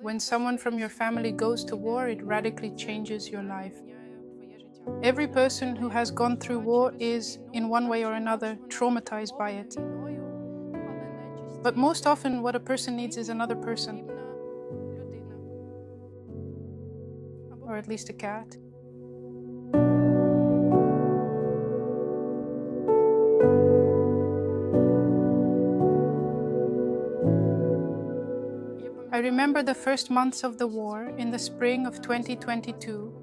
When someone from your family goes to war, it radically changes your life. Every person who has gone through war is, in one way or another, traumatized by it. But most often, what a person needs is another person, or at least a cat. I remember the first months of the war in the spring of 2022,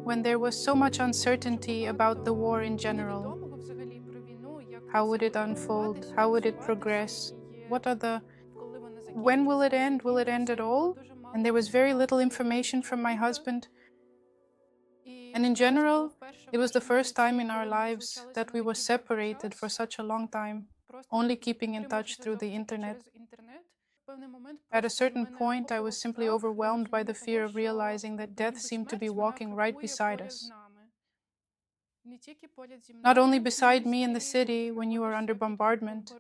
when there was so much uncertainty about the war in general. How would it unfold? How would it progress? When will it end? Will it end at all? And there was very little information from my husband. And in general, it was the first time in our lives that we were separated for such a long time, only keeping in touch through the internet. At a certain point, I was simply overwhelmed by the fear of realizing that death seemed to be walking right beside us. Not only beside me in the city when you are under bombardment,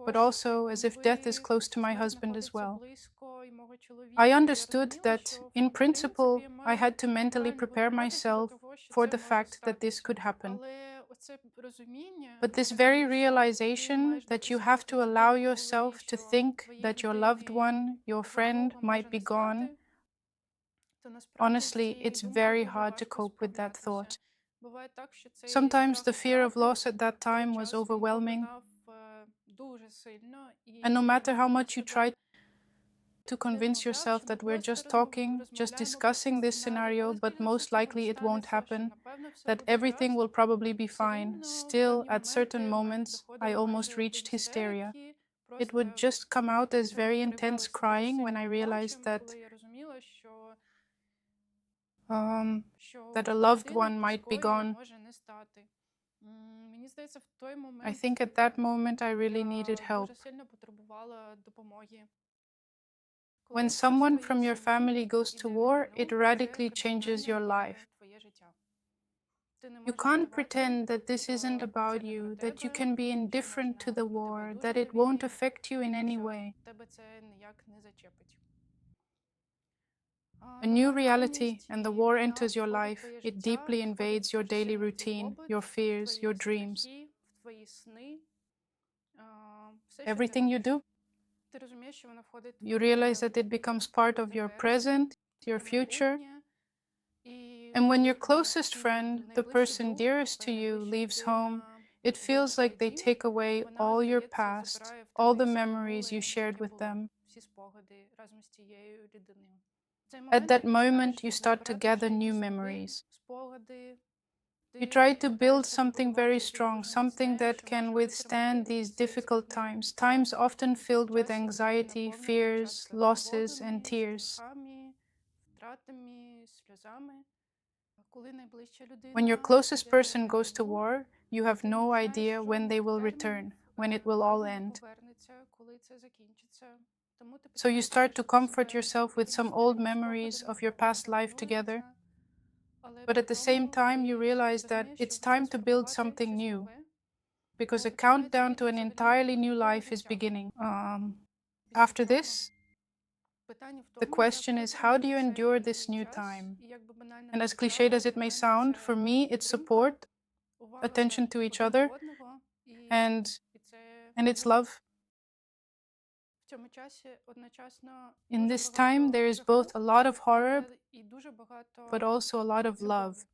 but also as if death is close to my husband as well. I understood that, in principle, I had to mentally prepare myself for the fact that this could happen. But this very realization that you have to allow yourself to think that your loved one, your friend, might be gone, honestly, it's very hard to cope with that thought. Sometimes the fear of loss at that time was overwhelming, and no matter how much you try to convince yourself that we're just talking, just discussing this scenario, but most likely it won't happen, that everything will probably be fine, still, at certain moments, I almost reached hysteria. It would just come out as very intense crying when I realized that a loved one might be gone. I think at that moment I really needed help. When someone from your family goes to war, it radically changes your life. You can't pretend that this isn't about you, that you can be indifferent to the war, that it won't affect you in any way. A new reality, and the war enters your life. It deeply invades your daily routine, your fears, your dreams. Everything you do. You realize that it becomes part of your present, your future. And when your closest friend, the person dearest to you, leaves home, it feels like they take away all your past, all the memories you shared with them. At that moment, you start to gather new memories. You try to build something very strong, something that can withstand these difficult times, times often filled with anxiety, fears, losses, and tears. When your closest person goes to war, you have no idea when they will return, when it will all end. So you start to comfort yourself with some old memories of your past life together. But at the same time, you realize that it's time to build something new, because a countdown to an entirely new life is beginning. After this, the question is, how do you endure this new time? And as cliched as it may sound, for me, it's support, attention to each other, and it's love. In this time, there is both a lot of horror, but also a lot of love.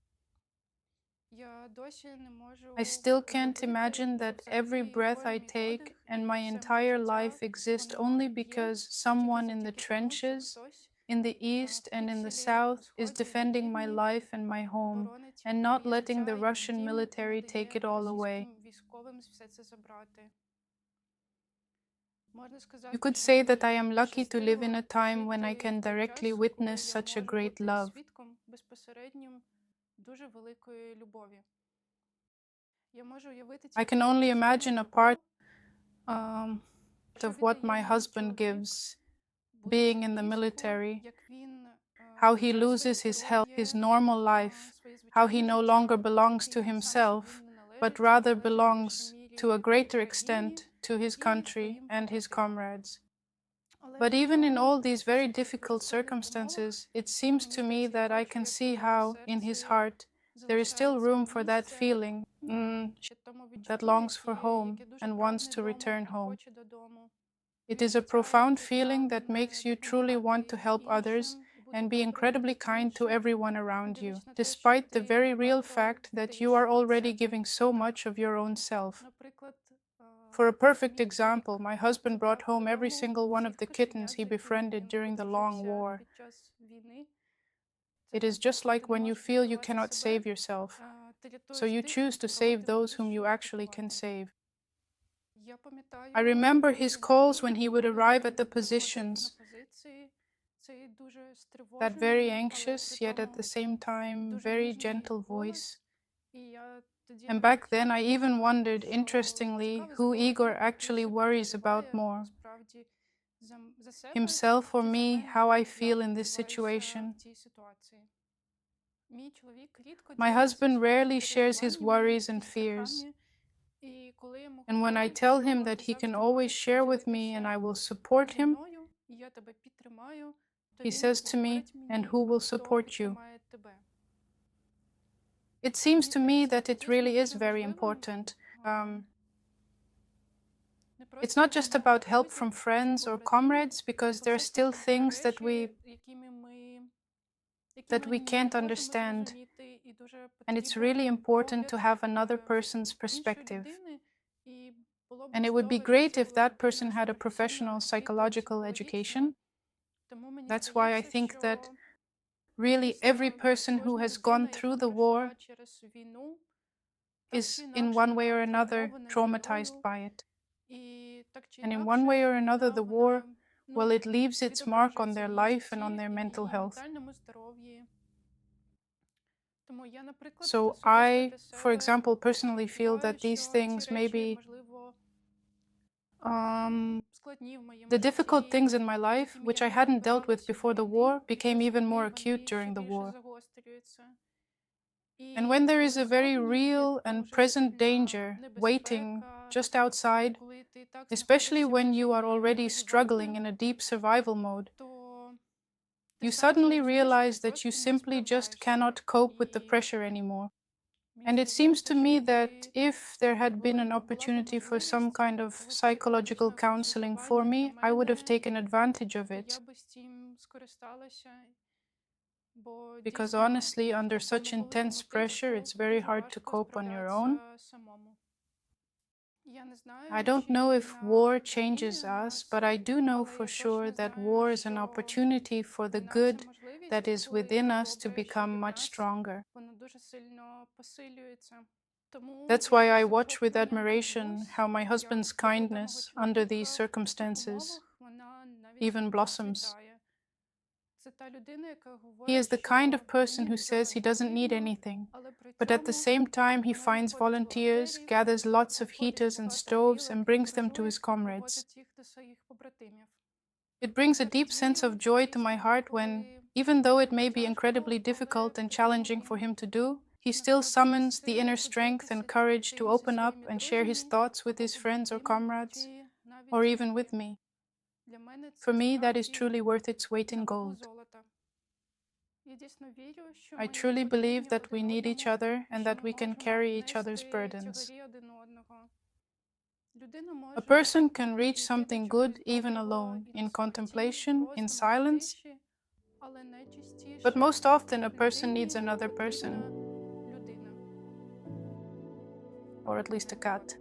I still can't imagine that every breath I take and my entire life exist only because someone in the trenches, in the east and in the south, is defending my life and my home, and not letting the Russian military take it all away. You could say that I am lucky to live in a time when I can directly witness such a great love. I can only imagine a part of what my husband gives being in the military, how he loses his health, his normal life, how he no longer belongs to himself, but rather belongs to a greater extent to his country and his comrades. But even in all these very difficult circumstances, it seems to me that I can see how, in his heart, there is still room for that feeling that longs for home and wants to return home. It is a profound feeling that makes you truly want to help others and be incredibly kind to everyone around you, despite the very real fact that you are already giving so much of your own self. For a perfect example, my husband brought home every single one of the kittens he befriended during the long war. It is just like when you feel you cannot save yourself, so you choose to save those whom you actually can save. I remember his calls when he would arrive at the positions, that very anxious, yet at the same time very gentle voice. And back then I even wondered, interestingly, who Igor actually worries about more, himself or me, how I feel in this situation. My husband rarely shares his worries and fears. And when I tell him that he can always share with me and I will support him, he says to me, "And who will support you?" It seems to me that it really is very important. It's not just about help from friends or comrades, because there are still things that we can't understand. And it's really important to have another person's perspective. And it would be great if that person had a professional psychological education. That's why I think that really every person who has gone through the war is in one way or another traumatized by it. And in one way or another, the war, well, it leaves its mark on their life and on their mental health. So I, for example, personally feel that these things maybe the difficult things in my life, which I hadn't dealt with before the war, became even more acute during the war. And when there is a very real and present danger waiting just outside, especially when you are already struggling in a deep survival mode, you suddenly realize that you simply just cannot cope with the pressure anymore. And it seems to me that if there had been an opportunity for some kind of psychological counseling for me, I would have taken advantage of it. Because honestly, under such intense pressure, it's very hard to cope on your own. I don't know if war changes us, but I do know for sure that war is an opportunity for the good that is within us to become much stronger. That's why I watch with admiration how my husband's kindness under these circumstances even blossoms. He is the kind of person who says he doesn't need anything, but at the same time he finds volunteers, gathers lots of heaters and stoves and brings them to his comrades. It brings a deep sense of joy to my heart when, even though it may be incredibly difficult and challenging for him to do, he still summons the inner strength and courage to open up and share his thoughts with his friends or comrades, or even with me. For me, that is truly worth its weight in gold. I truly believe that we need each other and that we can carry each other's burdens. A person can reach something good even alone, in contemplation, in silence, but most often a person needs another person, or at least a cat.